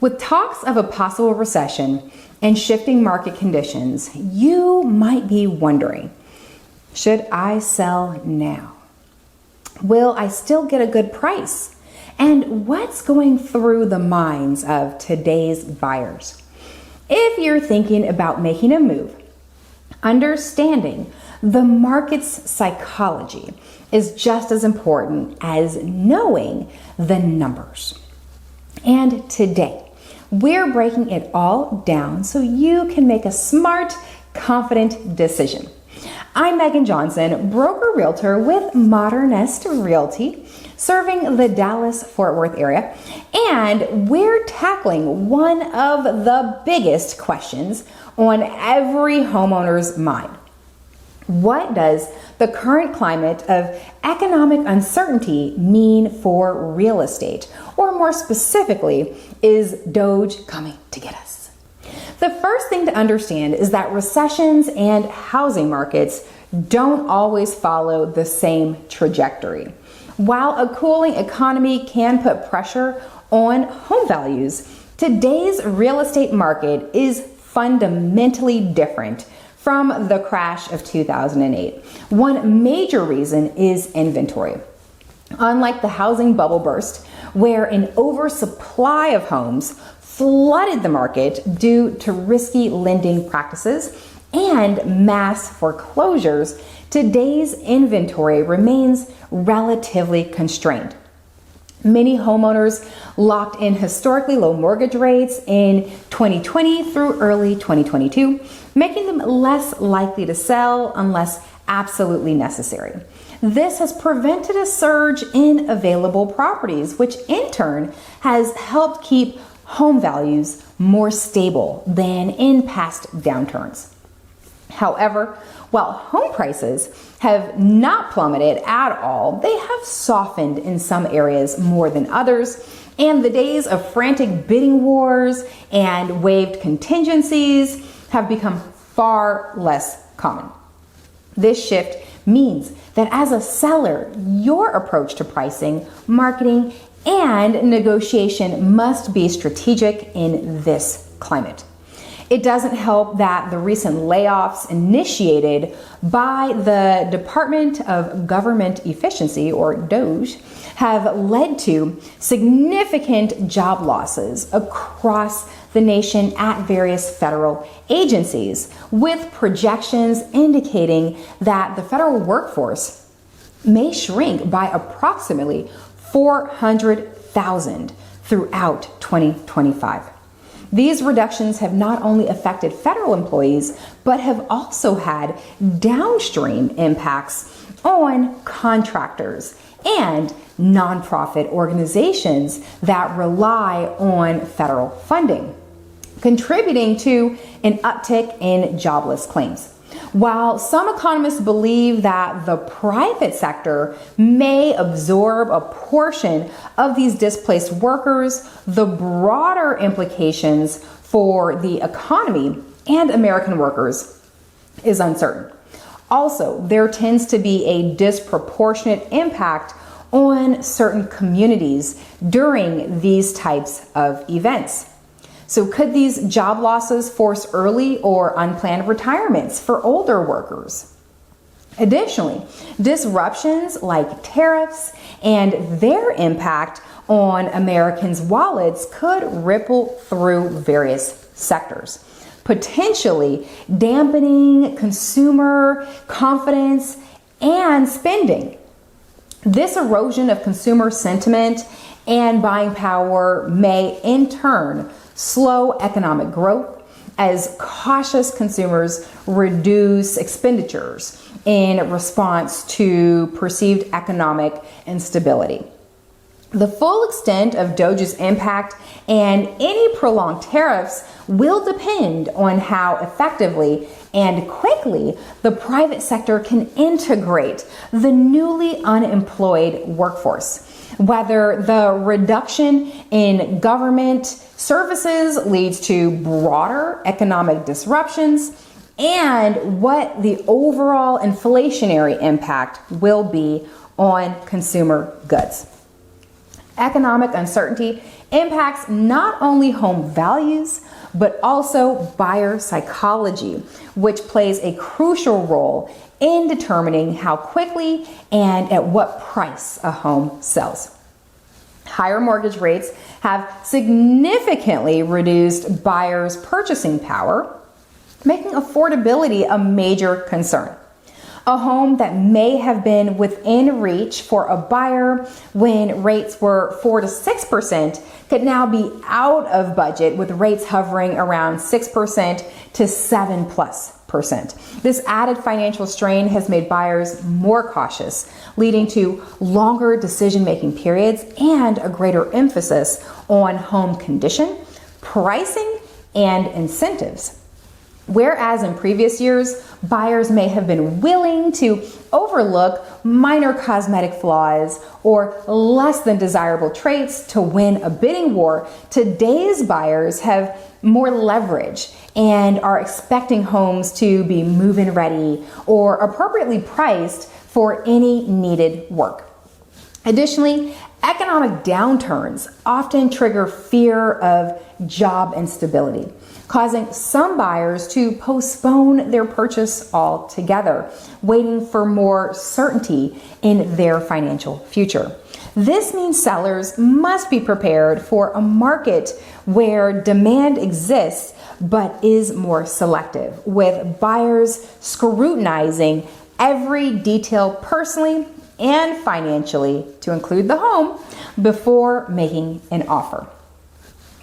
With talks of a possible recession and shifting market conditions, you might be wondering, should I sell now? Will I still get a good price? And what's going through the minds of today's buyers? If you're thinking about making a move, understanding the market's psychology is just as important as knowing the numbers. And today, we're breaking it all down so you can make a smart, confident decision. I'm Megan Johnson, broker realtor with Modernest Realty, serving the Dallas-Fort Worth area, and we're tackling one of the biggest questions on every homeowner's mind. What does the current climate of economic uncertainty mean for real estate? Or more specifically, is DOGE coming to get us? The first thing to understand is that recessions and housing markets don't always follow the same trajectory. While a cooling economy can put pressure on home values, today's real estate market is fundamentally different from the crash of 2008. One major reason is inventory. Unlike the housing bubble burst, where an oversupply of homes flooded the market due to risky lending practices and mass foreclosures, today's inventory remains relatively constrained. Many homeowners locked in historically low mortgage rates in 2020 through early 2022, making them less likely to sell unless absolutely necessary. This has prevented a surge in available properties, which in turn has helped keep home values more stable than in past downturns. However, while home prices have not plummeted at all, they have softened in some areas more than others, and the days of frantic bidding wars and waived contingencies have become far less common. This shift means that as a seller, your approach to pricing, marketing, and negotiation must be strategic in this climate. It doesn't help that the recent layoffs initiated by the Department of Government Efficiency, or DOGE, have led to significant job losses across the nation at various federal agencies, with projections indicating that the federal workforce may shrink by approximately 400,000 throughout 2025. These reductions have not only affected federal employees, but have also had downstream impacts on contractors and nonprofit organizations that rely on federal funding, contributing to an uptick in jobless claims. While some economists believe that the private sector may absorb a portion of these displaced workers, the broader implications for the economy and American workers is uncertain. Also, there tends to be a disproportionate impact on certain communities during these types of events. So could these job losses force early or unplanned retirements for older workers? Additionally, disruptions like tariffs and their impact on Americans' wallets could ripple through various sectors, potentially dampening consumer confidence and spending. This erosion of consumer sentiment and buying power may in turn slow economic growth as cautious consumers reduce expenditures in response to perceived economic instability. The full extent of DOGE's impact and any prolonged tariffs will depend on how effectively and quickly the private sector can integrate the newly unemployed workforce. Whether the reduction in government services leads to broader economic disruptions, and what the overall inflationary impact will be on consumer goods. Economic uncertainty impacts not only home values, but also buyer psychology, which plays a crucial role in determining how quickly and at what price a home sells. Higher mortgage rates have significantly reduced buyers' purchasing power, making affordability a major concern. A home that may have been within reach for a buyer when rates were 4 to 6% could now be out of budget with rates hovering around 6% to 7+%. This added financial strain has made buyers more cautious, leading to longer decision-making periods and a greater emphasis on home condition, pricing, and incentives. Whereas in previous years, buyers may have been willing to overlook minor cosmetic flaws or less than desirable traits to win a bidding war, today's buyers have more leverage and are expecting homes to be move-in ready or appropriately priced for any needed work. Additionally, economic downturns often trigger fear of job instability, causing some buyers to postpone their purchase altogether, waiting for more certainty in their financial future. This means sellers must be prepared for a market where demand exists but is more selective, with buyers scrutinizing every detail personally and financially to include the home before making an offer.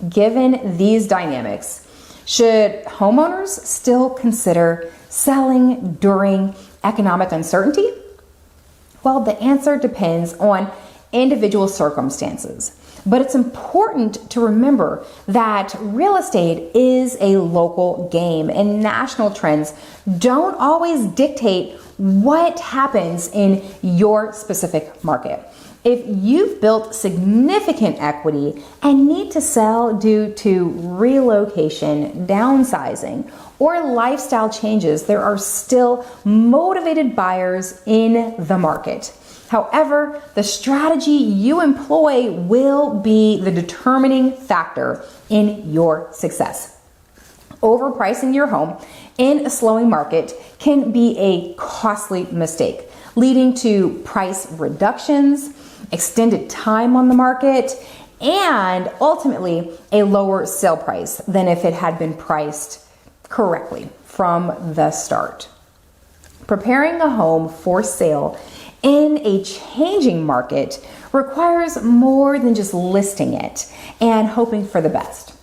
Given these dynamics, should homeowners still consider selling during economic uncertainty? Well, the answer depends on individual circumstances, but it's important to remember that real estate is a local game and national trends don't always dictate what happens in your specific market. If you've built significant equity and need to sell due to relocation, downsizing, or lifestyle changes, there are still motivated buyers in the market. However, the strategy you employ will be the determining factor in your success. Overpricing your home in a slowing market can be a costly mistake, leading to price reductions, extended time on the market, and ultimately a lower sale price than if it had been priced correctly from the start. Preparing a home for sale in a changing market requires more than just listing it and hoping for the best.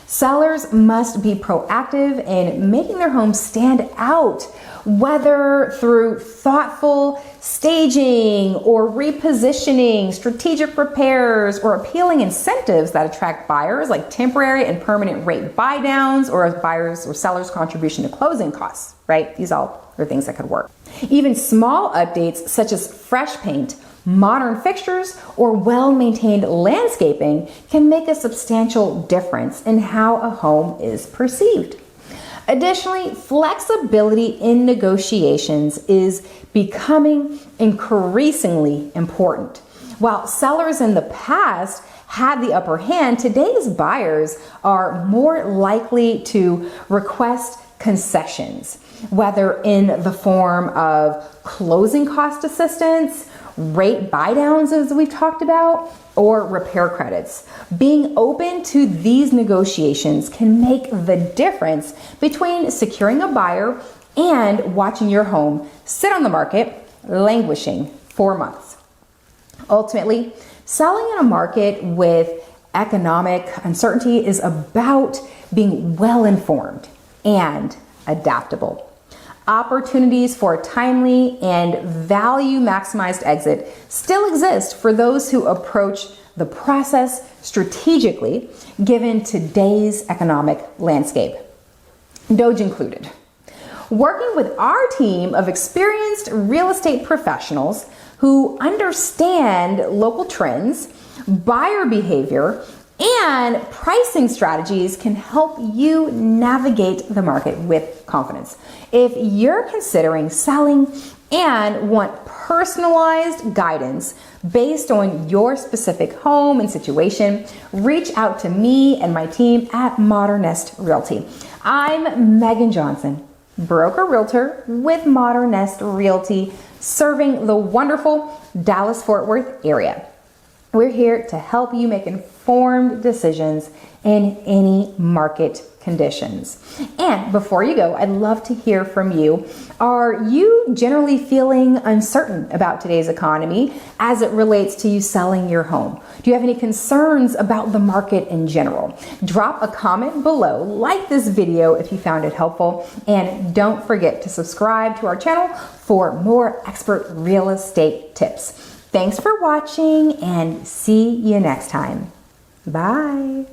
Sellers must be proactive in making their home stand out, whether through thoughtful staging or repositioning, strategic repairs, or appealing incentives that attract buyers like temporary and permanent rate buy downs or buyers or sellers' contribution to closing costs, right? These all are things that could work. Even small updates such as fresh paint, modern fixtures, or well-maintained landscaping can make a substantial difference in how a home is perceived. Additionally, flexibility in negotiations is becoming increasingly important. While sellers in the past had the upper hand, today's buyers are more likely to request concessions, whether in the form of closing cost assistance, rate buy downs as we've talked about, or repair credits. Being open to these negotiations can make the difference between securing a buyer and watching your home sit on the market languishing for months. Ultimately, selling in a market with economic uncertainty is about being well informed and adaptable. Opportunities for a timely and value maximized exit still exist for those who approach the process strategically given today's economic landscape, DOGE included. Working with our team of experienced real estate professionals who understand local trends, buyer behavior, and pricing strategies can help you navigate the market with confidence. If you're considering selling and want personalized guidance based on your specific home and situation, reach out to me and my team at Modernest Realty. I'm Megan Johnson, broker realtor with Modernest Realty, serving the wonderful Dallas-Fort Worth area. We're here to help you make informed decisions in any market conditions. And before you go, I'd love to hear from you. Are you generally feeling uncertain about today's economy as it relates to you selling your home? Do you have any concerns about the market in general? Drop a comment below, like this video if you found it helpful, and don't forget to subscribe to our channel for more expert real estate tips. Thanks for watching and see you next time. Bye.